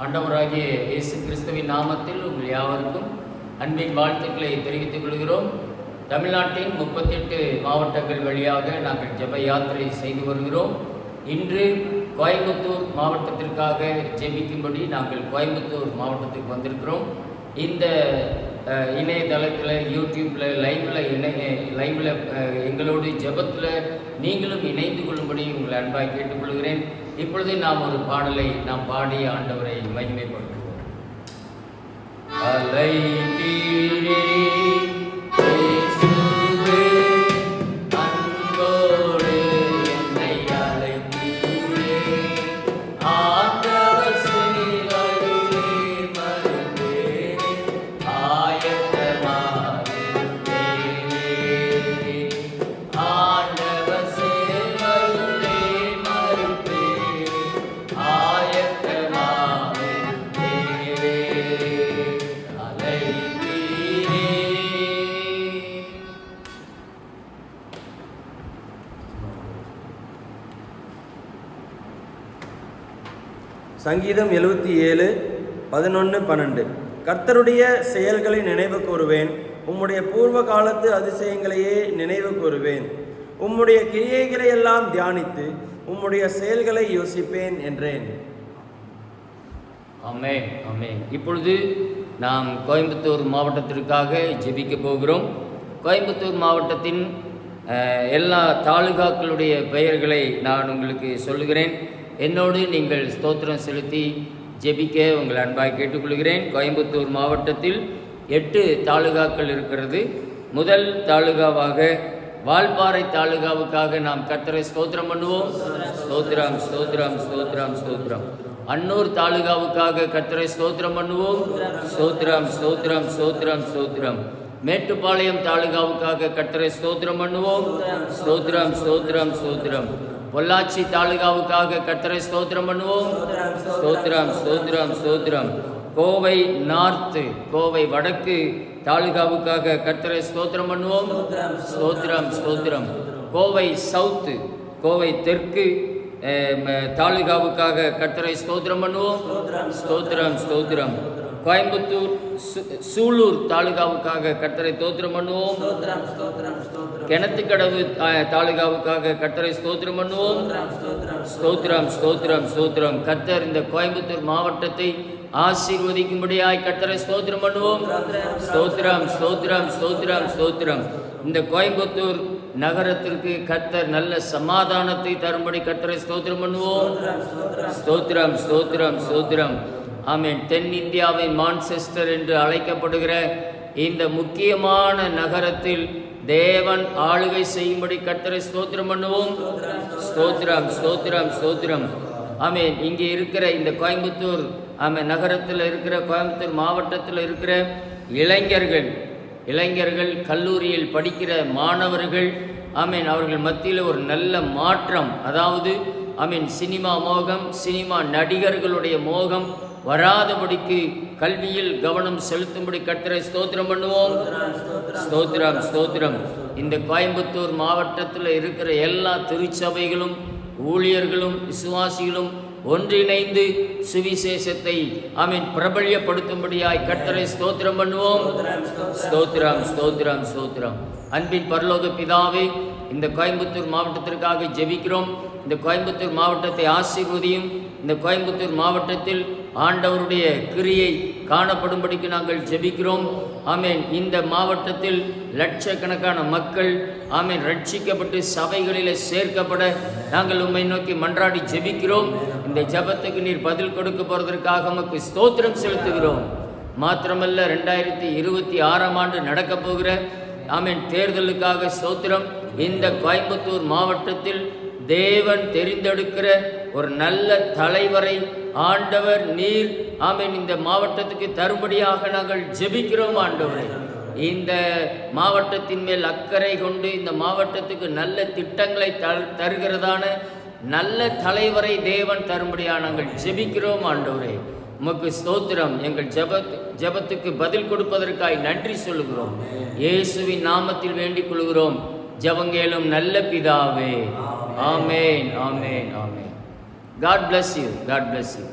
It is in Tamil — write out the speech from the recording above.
ஆண்டவராகிய இயேசு கிறிஸ்துவின் நாமத்தில் உங்கள் யாவருக்கும் அன்பின் வாழ்த்துக்களை தெரிவித்துக் கொள்கிறோம். தமிழ்நாட்டின் 38 மாவட்டங்கள் வழியாக நாங்கள் ஜெப யாத்திரை செய்து வருகிறோம். இன்று கோயம்புத்தூர் மாவட்டத்திற்காக ஜெபிக்கும்படி நாங்கள் கோயம்புத்தூர் மாவட்டத்துக்கு வந்திருக்கிறோம். இந்த இணையதளத்தில் யூடியூப்பில் லைவில் எங்களோடு ஜெபத்தில் நீங்களும் இணைந்து கொள்ளும்படி உங்களை அன்பாக கேட்டுக்கொள்கிறேன். இப்பொழுது நாம் ஒரு பாடலை நாம் பாடி ஆண்டவரை மகிமைப்படுத்துவோம். அலைத்தீரே சங்கீதம் 77 11 12. கர்த்தருடைய செயல்களை நினைவு கூறுவேன், உம்முடைய பூர்வ காலத்து அதிசயங்களையே நினைவு கூறுவேன். உம்முடைய கிரியைகளை எல்லாம் தியானித்து உம்முடைய செயல்களை யோசிப்பேன் என்றேன். ஆமென், ஆமென். இப்பொழுது நாம் கோயம்புத்தூர் மாவட்டத்திற்காக ஜெபிக்க போகிறோம். கோயம்புத்தூர் மாவட்டத்தின் எல்லா தாலுகாக்களுடைய பெயர்களை நான் உங்களுக்கு சொல்லுகிறேன். என்னோடு நீங்கள் ஸ்தோத்திரம் செலுத்தி ஜெபிக்க உங்கள் அன்பாக கேட்டுக்கொள்கிறேன். கோயம்புத்தூர் மாவட்டத்தில் 8 தாலுகாக்கள் இருக்கிறது. முதல் தாலுகாவாக வால்பாறை தாலுகாவுக்காக நாம் கர்த்தரை ஸ்தோத்திரம் பண்ணுவோம். ஸ்தோத்திரம் ஸ்தோத்திரம் ஸ்தோத்திரம் ஸ்தோத்திரம். அன்னூர் தாலுகாவுக்காக கர்த்தரை ஸ்தோத்திரம் பண்ணுவோம். ஸ்தோத்திரம் ஸ்தோத்திரம் ஸ்தோத்திரம் ஸ்தோத்திரம். மேட்டுப்பாளையம் தாலுகாவுக்காக கர்த்தரை ஸ்தோத்திரம் பண்ணுவோம். ஸ்தோத்திரம் ஸ்தோத்திரம் ஸ்தோத்திரம். பொள்ளாச்சி தாலுகாவுக்காக கர்த்தரை ஸ்தோத்திரம் பண்ணுவோம். ஸ்தோத்திரம் ஸ்தோத்திரம் ஸ்தோத்திரம். கோவை நார்த்து, கோவை வடக்கு தாலுகாவுக்காக கர்த்தரை ஸ்தோத்திரம் பண்ணுவோம். ஸ்தோத்திரம் ஸ்தோத்திரம். கோவை சவுத்து, கோவை தெற்கு தாலுகாவுக்காக கர்த்தரை ஸ்தோத்திரம் பண்ணுவோம். ஸ்தோத்திரம் ஸ்தோத்திரம். கோயம்புத்தூர் சூலூர் தாலுகாவுக்காக கர்த்தரை ஸ்தோத்திரம் பண்ணுவோம். கிணத்துக்கடவு தாலுகாவுக்காக கர்த்தரை ஸ்தோத்திரம் பண்ணுவோம். ஸ்தோத்திரம் ஸ்தோத்திரம் ஸ்தோத்திரம். கர்த்தர் இந்த கோயம்புத்தூர் மாவட்டத்தை ஆசீர்வதிக்கும்படியாய் கர்த்தரை ஸ்தோத்திரம் பண்ணுவோம். ஸ்தோத்திரம் ஸ்தோத்திரம் ஸ்தோத்திரம் ஸ்தோத்திரம். இந்த கோயம்புத்தூர் நகரத்திற்கு கர்த்தர் நல்ல சமாதானத்தை தரும்படி கர்த்தரை ஸ்தோத்திரம் பண்ணுவோம். ஸ்தோத்திரம் ஸ்தோத்திரம் ஸ்தோத்திரம். ஆமென். தென்னிந்தியாவின் மான்செஸ்டர் என்று அழைக்கப்படுகிற இந்த முக்கியமான நகரத்தில் தேவன் ஆளுகை செய்யும்படி கர்த்தரை ஸ்தோத்திரம் பண்ணுவோம். ஸ்தோத்திரம் ஸ்தோத்திரம் ஸ்தோத்திரம். ஆமென். இங்கே இருக்கிற இந்த கோயம்புத்தூர் நகரத்தில் இருக்கிற கோயம்புத்தூர் மாவட்டத்தில் இருக்கிற இளைஞர்கள் கல்லூரியில் படிக்கிற மாணவர்கள், ஆமென், அவர்கள் மத்தியில் ஒரு நல்ல மாற்றம், அதாவது ஆமென், சினிமா மோகம், சினிமா நடிகர்களுடைய மோகம் வராதபடிக்கு கல்வியில் கவனம் செலுத்தும்படி கர்த்தரை ஸ்தோத்திரம் பண்ணுவோம். ஸ்தோத்திரம் ஸ்தோத்திரம். இந்த கோயம்புத்தூர் மாவட்டத்தில் இருக்கிற எல்லா திருச்சபைகளும் ஊழியர்களும் விசுவாசிகளும் ஒன்றிணைந்து சுவிசேஷத்தை ஆமென் பிரபல்யப்படுத்தும்படியாய் கர்த்தரை ஸ்தோத்திரம் பண்ணுவோம். ஸ்தோத்திரம் ஸ்தோத்திரம் ஸ்தோத்திரம். அன்பின் பரலோக பிதாவே, இந்த கோயம்புத்தூர் மாவட்டத்திற்காக ஜெபிக்கிறோம். இந்த கோயம்புத்தூர் மாவட்டத்தை ஆசீர்வதியும். இந்த கோயம்புத்தூர் மாவட்டத்தில் ஆண்டவருடைய கிரியை காணப்படும்படிக்கு நாங்கள் ஜெபிக்கிறோம். ஆமென். இந்த மாவட்டத்தில் லட்சக்கணக்கான மக்கள் ஆமென் ரட்சிக்கப்பட்டு சபைகளில் சேர்க்கப்பட நாங்கள் உம்மை நோக்கி மன்றாடி ஜெபிக்கிறோம். இந்த ஜெபத்துக்கு நீர் பதில் கொடுக்க போவதற்காக உமக்கு ஸ்தோத்திரம் செலுத்துகிறோம். மாத்திரமல்ல, 2026ஆம் ஆண்டு நடக்க போகிற ஆமென் தேர்தலுக்காக ஸ்தோத்திரம். இந்த கோயம்புத்தூர் மாவட்டத்தில் தேவன் தெரிந்தெடுக்கிற ஒரு நல்ல தலைவரை ஆண்டவர் நீர் ஆமென் இந்த மாவட்டத்துக்கு தரும்படியாக நாங்கள் ஜெபிக்கிறோம். ஆண்டவரே, இந்த மாவட்டத்தின் மேல் அக்கறை கொண்டு இந்த மாவட்டத்துக்கு நல்ல திட்டங்களை தருகிறதான நல்ல தலைவரை தேவன் தரும்படியாக நாங்கள் ஜெபிக்கிறோம். ஆண்டவரே, உமக்கு ஸ்தோத்திரம். எங்கள் ஜெபத்துக்கு பதில் கொடுப்பதற்காய் நன்றி சொல்லுகிறோம். இயேசுவின் நாமத்தில் வேண்டிக் கொள்கிறோம். ஜெபங்கேளும் நல்ல பிதாவே. ஆமென், ஆமென், ஆமென். God bless you. God bless you.